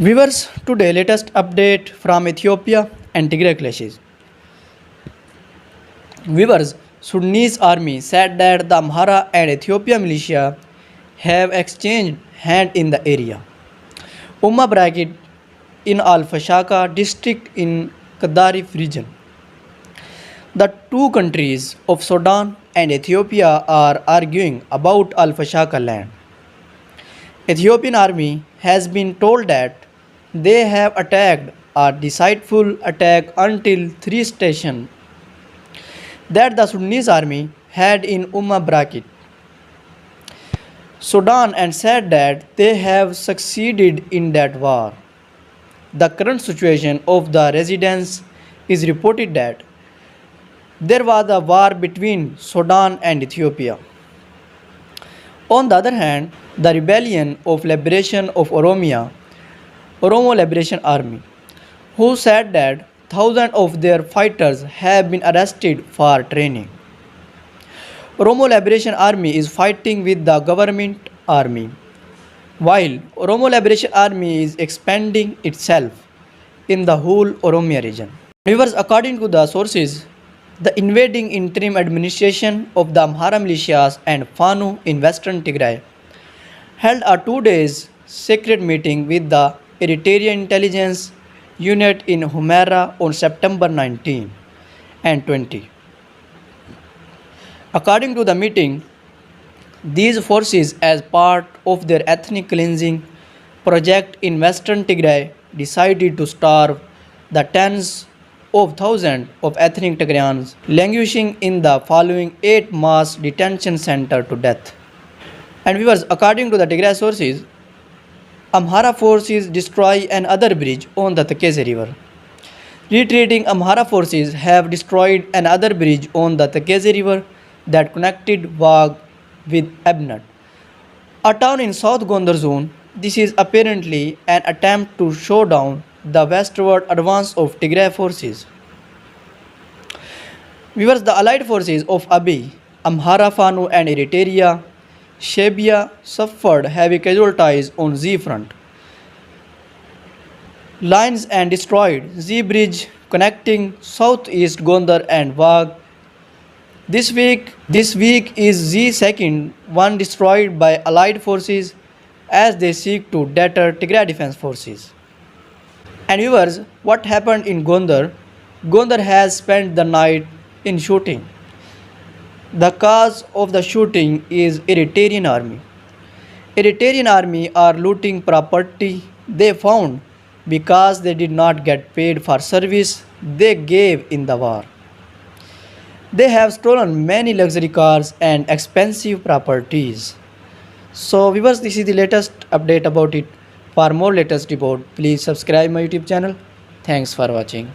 Viewers, today latest update from Ethiopia and Tigray clashes. Viewers, Sudanese army said that the Amhara and Ethiopia militia have exchanged hand in the area. Umma bracket in Al Fashaka district in Qadarif region. The two countries of Sudan and Ethiopia are arguing about Al Fashaka land. Ethiopian army has been told that they have attacked a deceitful attack until three stations that the Sudanese army had in Brakit, Sudan, and said that they have succeeded in that war. The current situation of the residents is reported that there was a war between Sudan and Ethiopia. On the other hand, the rebellion of liberation of Oromia, Oromo Liberation Army, who said that thousands of their fighters have been arrested for training. Oromo Liberation Army is fighting with the government army, while Oromo Liberation Army is expanding itself in the whole Oromia region. Viewers, according to the sources, the invading interim administration of the Amhara militias and Fanu in western Tigray held a 2 days secret meeting with the Eritrean intelligence unit in Humera on September 19 and 20. According to the meeting, these forces, as part of their ethnic cleansing project in western Tigray, decided to starve the tens of thousands of ethnic Tigrayans languishing in the following 8 mass detention centers to death. And viewers, according to the Tigray sources, Amhara forces destroy another bridge on the Tekeze River. Retreating Amhara forces have destroyed another bridge on the Tekeze River that connected Wag with Ebnat, a town in South Gondar zone. This is apparently an attempt to show down the westward advance of Tigray forces. Viewers, the allied forces of Abiy, Amhara, Fanu and Eritrea, Shebia suffered heavy casualties on Z front lines and destroyed Z bridge connecting southeast Gondar and Wag. This week is Z second one destroyed by allied forces as they seek to deter Tigray defense forces. And viewers, what happened in Gondar? Gondar has spent the night in shooting. The cause of the shooting is Eritrean army. Eritrean army are looting property they found because they did not get paid for service they gave in the war. They have stolen many luxury cars and expensive properties. So viewers, this is the latest update about it. For more latest report, please subscribe my YouTube channel. Thanks for watching.